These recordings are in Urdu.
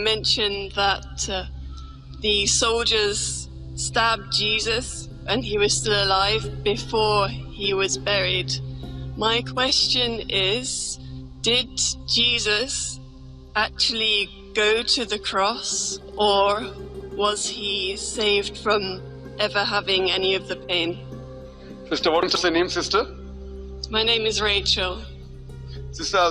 Mentioned that the soldiers stabbed Jesus and he was still alive before he was buried. My question is, did Jesus actually go to the cross, or was he saved from ever having any of the pain? Sister, what is your name, sister? My name is Rachel. Sister,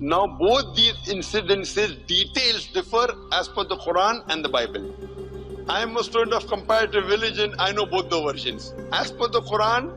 now both these incidences details differ as per the Quran and the Bible. I am a student of comparative religion. I know both the versions. As per the Quran,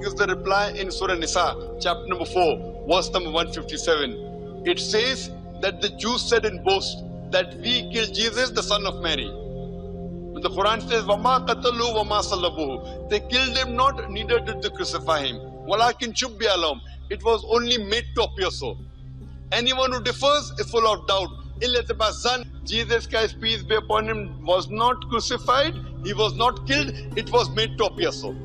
gives the reply in Surah Nisa, chapter number 4, verse number 157. It says that the Jews said in boast that we killed Jesus, the son of Mary. But the Quran says, وَمَا قَتَلُوا وَمَا صَلَّبُوهُ. They killed him not, neither did they crucify him. وَلَكِنْ شُبِّهَ لَهُمْ. It was only made to appear so. Anyone who differs is full of doubt. Son, Jesus Christ, peace be upon him, was not crucified, he was not killed, it was made to appear so.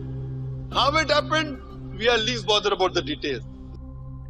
How it happened, we are least bothered about the details.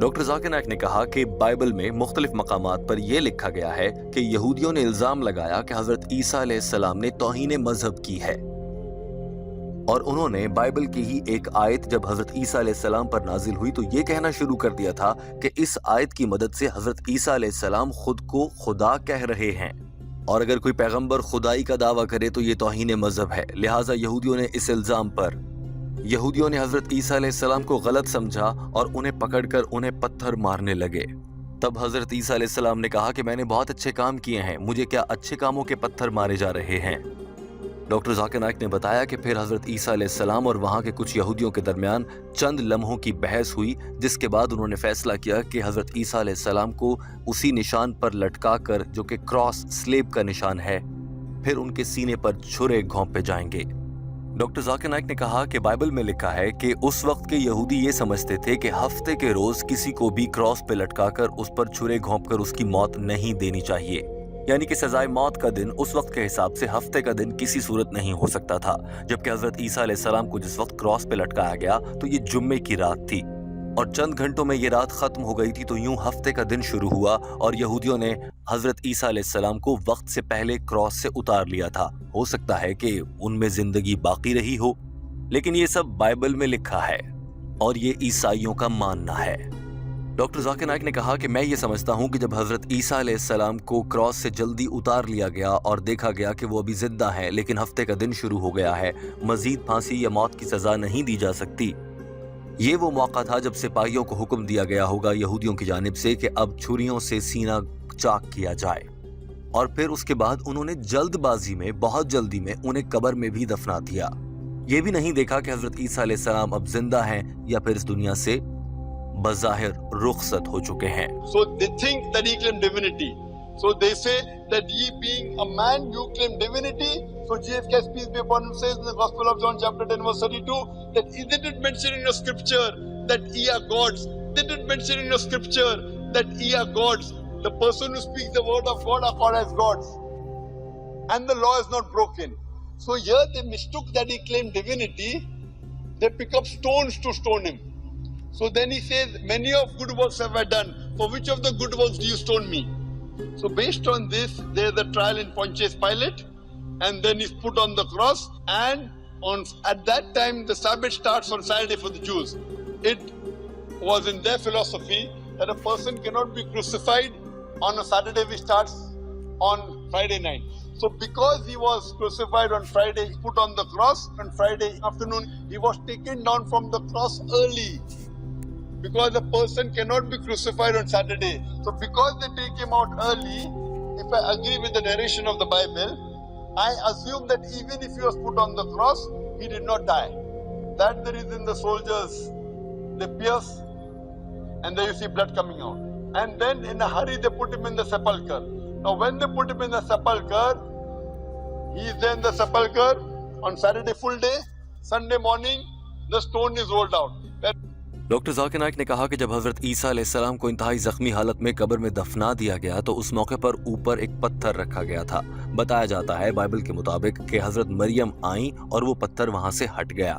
Doctor Zakir Naik نے کہا کہ بائبل میں مختلف مقامات پر یہ لکھا گیا ہے کہ یہودیوں نے الزام لگایا کہ حضرت عیسیٰ علیہ السلام نے توہین مذہب کی ہے، اور انہوں نے بائبل کی ہی ایک آیت جب حضرت عیسیٰ علیہ السلام پر نازل ہوئی تو یہ کہنا شروع کر دیا تھا کہ اس آیت کی مدد سے حضرت عیسیٰ علیہ السلام خود کو خدا کہہ رہے ہیں، اور اگر کوئی پیغمبر خدائی کا دعویٰ کرے تو یہ توہین مذہب ہے۔ لہٰذا یہودیوں نے اس الزام پر یہودیوں نے حضرت عیسیٰ علیہ السلام کو غلط سمجھا اور انہیں پکڑ کر انہیں پتھر مارنے لگے۔ تب حضرت عیسیٰ علیہ السلام نے کہا کہ میں نے بہت اچھے کام کیے ہیں، مجھے کیا اچھے کاموں کے پتھر مارے جا رہے ہیں؟ ڈاکٹر ذاکر نائک نے بتایا کہ پھر حضرت عیسیٰ علیہ السلام اور وہاں کے کچھ یہودیوں کے درمیان چند لمحوں کی بحث ہوئی، جس کے بعد انہوں نے فیصلہ کیا کہ حضرت عیسیٰ علیہ السلام کو اسی نشان پر لٹکا کر جو کہ کراس سلیب کا نشان ہے، پھر ان کے سینے پر چھرے گھونپے جائیں گے۔ ڈاکٹر ذاکر نائک نے کہا کہ بائبل میں لکھا ہے کہ اس وقت کے یہودی یہ سمجھتے تھے کہ ہفتے کے روز کسی کو بھی کراس پہ لٹکا کر اس پر چھرے گھونپ کر اس کی موت نہیں دینی چاہیے، یعنی کہ سزائے موت کا دن اس وقت کے حساب سے ہفتے کا دن کسی صورت نہیں ہو سکتا تھا، جبکہ حضرت عیسیٰ علیہ السلام کو جس وقت کراس پہ لٹکایا گیا تو یہ جمعے کی رات تھی، اور چند گھنٹوں میں یہ رات ختم ہو گئی تھی، تو یوں ہفتے کا دن شروع ہوا اور یہودیوں نے حضرت عیسیٰ علیہ السلام کو وقت سے پہلے کراس سے اتار لیا تھا۔ ہو سکتا ہے کہ ان میں زندگی باقی رہی ہو، لیکن یہ سب بائبل میں لکھا ہے اور یہ عیسائیوں کا ماننا ہے۔ ڈاکٹر ذاکر نائک نے کہا کہ میں یہ سمجھتا ہوں کہ جب حضرت عیسیٰ علیہ السلام کو کراس سے جلدی اتار لیا گیا اور دیکھا گیا کہ وہ ابھی زندہ ہیں لیکن ہفتے کا دن شروع ہو گیا ہے، مزید پھانسی یا موت کی سزا نہیں دی جا سکتی، یہ وہ موقع تھا جب سپاہیوں کو حکم دیا گیا ہوگا یہودیوں کی جانب سے کہ اب چھریوں سے سینہ چاک کیا جائے، اور پھر اس کے بعد انہوں نے جلد بازی میں بہت جلدی میں انہیں قبر میں بھی دفنا دیا، یہ بھی نہیں دیکھا کہ حضرت عیسیٰ علیہ السلام اب زندہ ہیں یا پھر اس دنیا سے بظاہر رخصت ہو چکے ہیں۔ So they think that he claimed divinity. So they say that ye being a man, you claim divinity. So Jesus Christ, peace be upon him, says in the Gospel of John chapter 10 verse 32 that isn't it mentioned in your scripture that ye are gods? Isn't it mentioned in your scripture that ye are gods? The person who speaks the word of God are called as gods. And the law is not broken. So here they mistook that he claimed divinity. They pick up stones to stone him. So then he says, many of good works have I done. For which of the good works do you stone me? So based on this, there is a trial in Pontius Pilate, and then he's put on the cross. And at that time, the Sabbath starts on Saturday for the Jews. It was in their philosophy that a person cannot be crucified on a Saturday which starts on Friday night. So because he was crucified on Friday, he put on the cross. On Friday afternoon, he was taken down from the cross early. Because a person cannot be crucified on Saturday. So because they take him out early, if I agree with the narration of the Bible, I assume that even if he was put on the cross, he did not die. That's the reason the soldiers, they pierce, and there you see blood coming out. And then in a hurry, they put him in the sepulchre. Now when they put him in the sepulchre, he is there in the sepulchre on Saturday full day. Sunday morning, the stone is rolled out. Doctor Zakir Naik نے کہا کہ جب حضرت عیسیٰ علیہ السلام کو انتہائی زخمی حالت میں قبر میں دفنا دیا گیا تو اس موقع پر اوپر ایک پتھر رکھا گیا تھا۔ بتایا جاتا ہے بائبل کے مطابق کہ حضرت مریم آئیں اور وہ پتھر وہاں سے ہٹ گیا۔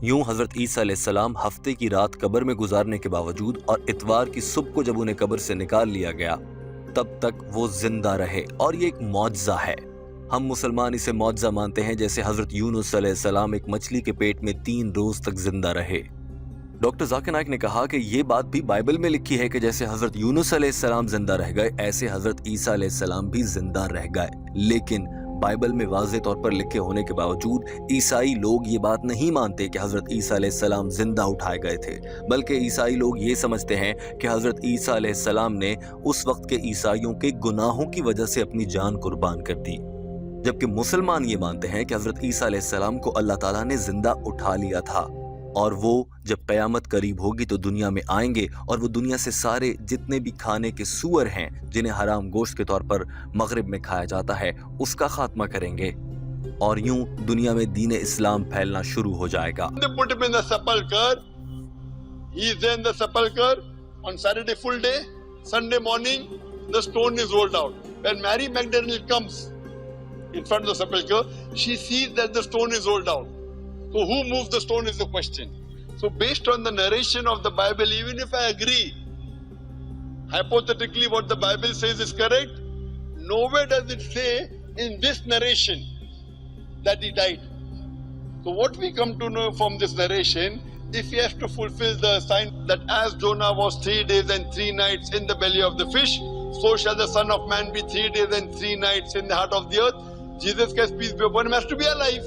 یوں حضرت عیسیٰ علیہ السلام ہفتے کی رات قبر میں گزارنے کے باوجود اور اتوار کی صبح کو جب انہیں قبر سے نکال لیا گیا تب تک وہ زندہ رہے، اور یہ ایک معجزہ ہے۔ ہم مسلمان اسے معجزہ مانتے ہیں، جیسے حضرت یونس علیہ السلام ایک مچھلی کے پیٹ میں 3 روز تک زندہ رہے۔ ڈاکٹر ذاکر نائک نے کہا کہ یہ بات بھی بائبل میں لکھی ہے کہ جیسے حضرت یونس علیہ السلام زندہ رہ گئے، ایسے حضرت عیسیٰ علیہ السلام بھی زندہ رہ گئے، لیکن بائبل میں واضح طور پر لکھے ہونے کے باوجود عیسائی لوگ یہ بات نہیں مانتے کہ حضرت عیسیٰ علیہ السلام زندہ اٹھائے گئے تھے، بلکہ عیسائی لوگ یہ سمجھتے ہیں کہ حضرت عیسیٰ علیہ السلام نے اس وقت کے عیسائیوں کے گناہوں کی وجہ سے اپنی جان قربان کر دی، جبکہ مسلمان یہ مانتے ہیں کہ حضرت عیسیٰ علیہ السلام کو اللہ تعالیٰ نے زندہ اٹھا لیا تھا، اور وہ جب قیامت قریب ہوگی تو دنیا میں آئیں گے اور وہ دنیا سے سارے جتنے بھی کھانے کے سور ہیں جنہیں حرام گوشت کے طور پر مغرب میں کھایا جاتا ہے اس کا خاتمہ کریں گے، اور یوں دنیا میں دین اسلام پھیلنا شروع ہو جائے گا۔ They put him in the sepulchre. He is there in the sepulchre on Saturday full day. Sunday morning, the stone is rolled out. When Mary Magdalene comes in front of the sepulchre, she sees that the stone is rolled out. So who moved the stone is the question. So based on the narration of the Bible, even if I agree hypothetically what the Bible says is correct, nowhere does it say in this narration that he died. So what we come to know from this narration, if he has to fulfill the sign that as Jonah was 3 days and 3 nights in the belly of the fish, so shall the Son of Man be 3 days and 3 nights in the heart of the earth. Jesus Christ, peace be upon him, has to be alive.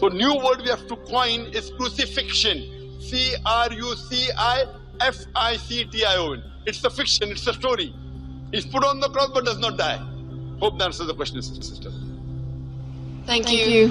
So new word we have to coin is crucifixion. C-R-U-C-I-F-I-C-T-I-O-N. It's a fiction, it's a story. He's put on the cross but does not die. Hope that answers the question, sister. Thank you.